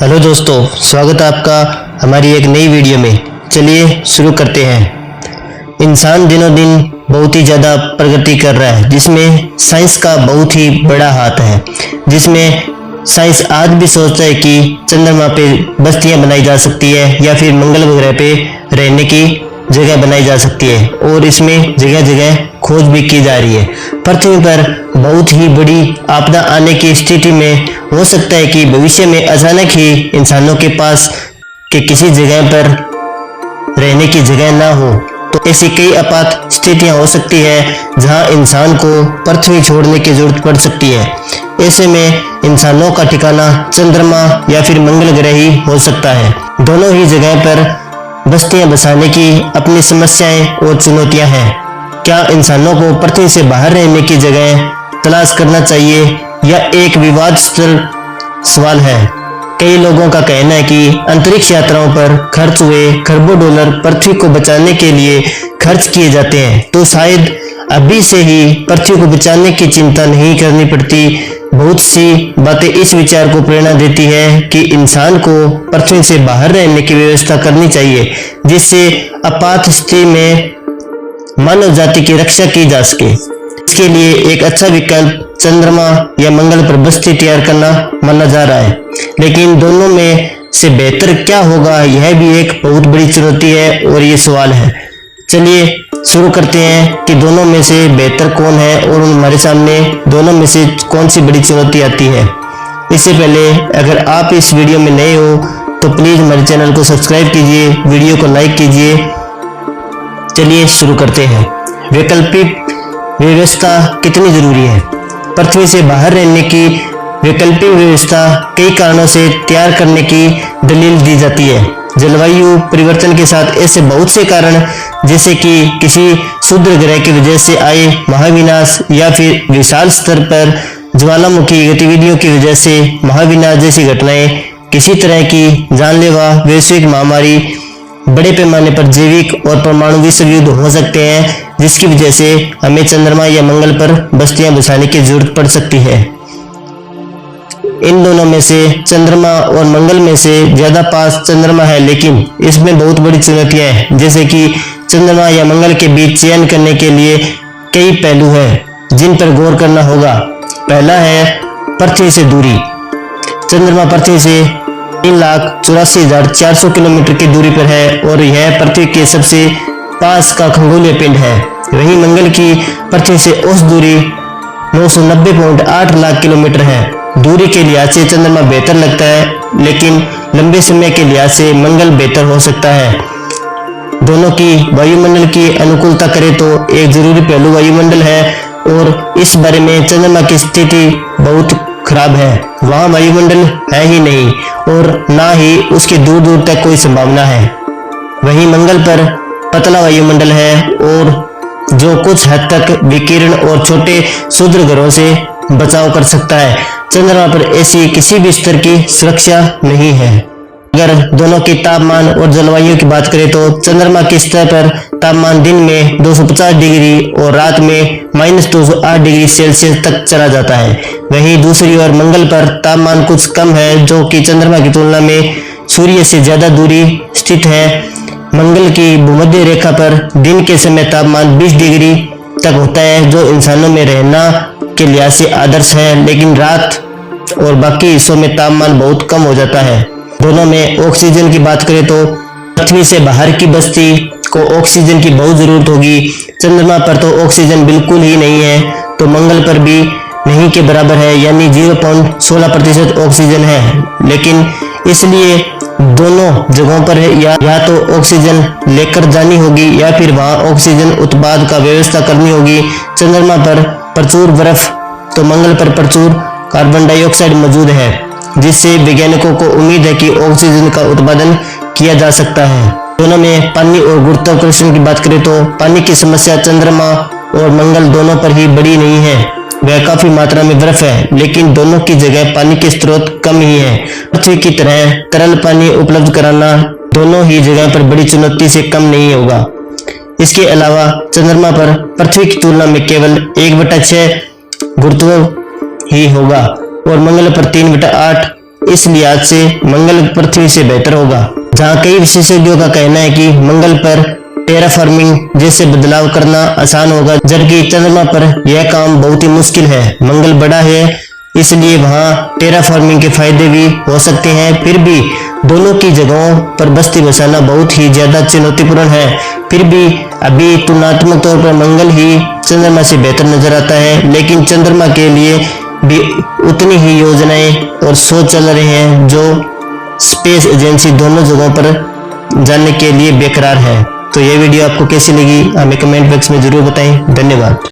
Hello दोस्तों, स्वागत है आपका हमारी एक नई वीडियो में। चलिए शुरू करते हैं। इंसान दिनों दिन बहुत ही ज़्यादा प्रगति कर रहा है, जिसमें साइंस का बहुत ही बड़ा हाथ है। जिसमें साइंस आज भी सोचता है कि चंद्रमा पे बस्तियां बनाई जा सकती है या फिर मंगल ग्रह पे रहने की जगह बनाई जा सकती है, और इसमें जगह जगह खोज भी की जा रही है। पृथ्वी पर बहुत ही बड़ी आपदा आने की स्थिति में हो सकता है कि भविष्य में अचानक ही इंसानों के पास के किसी जगह पर रहने की जगह ना हो, तो ऐसी कई आपात स्थितियां हो सकती है जहां इंसान को पृथ्वी छोड़ने की जरूरत पड़ सकती है। ऐसे में इंसानों का ठिकाना चंद्रमा या फिर मंगल ग्रह ही हो सकता है। दोनों ही जगह पर बस्तियां बसाने की अपनी समस्याएं और चुनौतियां हैं। क्या इंसानों को पृथ्वी से बाहर रहने की जगह तलाश करना चाहिए, यह एक विवादास्पद सवाल है। कई लोगों का कहना है कि अंतरिक्ष यात्राओं पर खर्च हुए खरबों डॉलर पृथ्वी को बचाने के लिए खर्च किए जाते हैं, तो शायद अभी से ही पृथ्वी को बचाने की चिंता नहीं करनी पड़ती। बहुत सी बातें इस विचार को प्रेरणा देती है कि इंसान को पृथ्वी से बाहर रहने की व्यवस्था करनी चाहिए, जिससे आपात स्थिति में मानव जाति की रक्षा की जा सके। इसके लिए एक अच्छा विकल्प चंद्रमा या मंगल पर बस्ती तैयार करना माना जा रहा है, लेकिन दोनों में से बेहतर क्या होगा, यह भी एक बहुत बड़ी चुनौती है और ये सवाल है। चलिए शुरू करते हैं कि दोनों में से बेहतर कौन है और हमारे सामने दोनों में से कौन सी बड़ी चुनौती आती है। इससे पहले अगर आप इस वीडियो में नए हो तो प्लीज़ हमारे चैनल को सब्सक्राइब कीजिए, वीडियो को लाइक कीजिए। चलिए शुरू करते हैं। वैकल्पिक व्यवस्था कितनी जरूरी है? पृथ्वी से बाहर रहने की वैकल्पिक व्यवस्था कई कारणों से तैयार करने की दलील दी जाती है। जलवायु परिवर्तन के साथ ऐसे बहुत से कारण, जैसे कि किसी क्षुद्र ग्रह की वजह से आए महाविनाश या फिर विशाल स्तर पर ज्वालामुखी गतिविधियों की वजह से महाविनाश जैसी घटनाएं, किसी तरह की जानलेवा वैश्विक महामारी, बड़े पैमाने पर जैविक और परमाणु विश्व युद्ध हो सकते हैं, जिसकी वजह से हमें चंद्रमा या मंगल पर बस्तियां बसाने की जरूरत पड़ सकती है। इन दोनों में से चंद्रमा और मंगल में से ज्यादा पास चंद्रमा है, लेकिन इसमें बहुत बड़ी चुनौतियां हैं, जैसे कि चंद्रमा या मंगल के बीच चयन करने के लिए कई पहलू हैं जिन पर गौर करना होगा। पहला है पृथ्वी से दूरी। चंद्रमा पृथ्वी से 3,84,400 किलोमीटर की दूरी पर है और यह पृथ्वी के सबसे पास का खगोलीय पिंड है। वहीं मंगल की पृथ्वी से औसत दूरी 990.8 लाख किलोमीटर है। दूरी के लिहाज से चंद्रमा बेहतर लगता है, लेकिन लंबे समय के लिहाज से मंगल बेहतर हो सकता है। दोनों की वायुमंडल की अनुकूलता करें तो एक जरूरी पहलू वायुमंडल है, और इस बारे में चंद्रमा की स्थिति बहुत खराब है। वहाँ वायुमंडल है ही नहीं और ना ही उसकी दूर दूर तक कोई संभावना है। वहीं मंगल पर पतला वायुमंडल है, और जो कुछ हद तक विकिरण और छोटे क्षुद्र ग्रहों से बचाव कर सकता है। चंद्रमा पर ऐसी किसी भी स्तर की सुरक्षा नहीं है। अगर दोनों के तापमान और जलवायु की बात करें तो चंद्रमा के स्तर पर तापमान दिन में 250 डिग्री और रात में -208 डिग्री सेल्सियस तक चला जाता है। वहीं दूसरी ओर मंगल पर तापमान कुछ कम है, जो कि चंद्रमा की तुलना में सूर्य से ज्यादा दूरी स्थित है। मंगल की भूमध्य रेखा पर दिन के समय तापमान 20 डिग्री तक होता है, जो इंसानों में रहना के लिहाज से आदर्श है, लेकिन रात और बाकी हिस्सों में तापमान बहुत कम हो जाता है। दोनों में ऑक्सीजन की बात करें तो पृथ्वी से बाहर की बस्ती को ऑक्सीजन की बहुत जरूरत होगी। चंद्रमा पर तो ऑक्सीजन बिल्कुल ही नहीं है, तो मंगल पर भी नहीं के बराबर है, यानी 0.16% ऑक्सीजन है। लेकिन इसलिए दोनों जगहों पर या तो ऑक्सीजन लेकर जानी होगी या फिर वहां ऑक्सीजन उत्पाद का व्यवस्था करनी होगी। चंद्रमा पर प्रचुर बर्फ तो मंगल पर प्रचुर कार्बन डाइऑक्साइड मौजूद है, जिससे वैज्ञानिकों को उम्मीद है कि ऑक्सीजन का उत्पादन किया जा सकता है। दोनों में पानी और गुरुत्वाकर्षण की बात करें तो पानी की समस्या चंद्रमा और मंगल दोनों पर ही बड़ी नहीं है। वह काफी मात्रा में बर्फ है, लेकिन दोनों की जगह पानी के स्रोत कम ही है। पृथ्वी की तरह तरल पानी उपलब्ध कराना दोनों ही जगह पर बड़ी चुनौती से कम नहीं होगा। इसके अलावा चंद्रमा पर पृथ्वी की तुलना में केवल 1/6 गुरुत्व ही होगा और मंगल पर 3/8 इस लिहाज से मंगल पृथ्वी से बेहतर होगा। जहां कई विशेषज्ञों का कहना है कि मंगल पर टेराफॉर्मिंग जैसे बदलाव करना आसान होगा, जबकि चंद्रमा पर यह काम बहुत ही मुश्किल है। मंगल बड़ा है, इसलिए वहां टेराफॉर्मिंग के फायदे भी हो सकते हैं। फिर भी दोनों की जगहों पर बस्ती बसाना बहुत ही ज्यादा चुनौतीपूर्ण है। फिर भी अभी तुलनात्मक तौर पर मंगल ही चंद्रमा से बेहतर नजर आता है, लेकिन चंद्रमा के लिए भी उतनी ही योजनाएं और शोध चल रहे हैं जो स्पेस एजेंसी दोनों जगहों पर जाने के लिए बेकरार है। तो ये वीडियो आपको कैसी लगी हमें कमेंट बॉक्स में जरूर बताएं। धन्यवाद।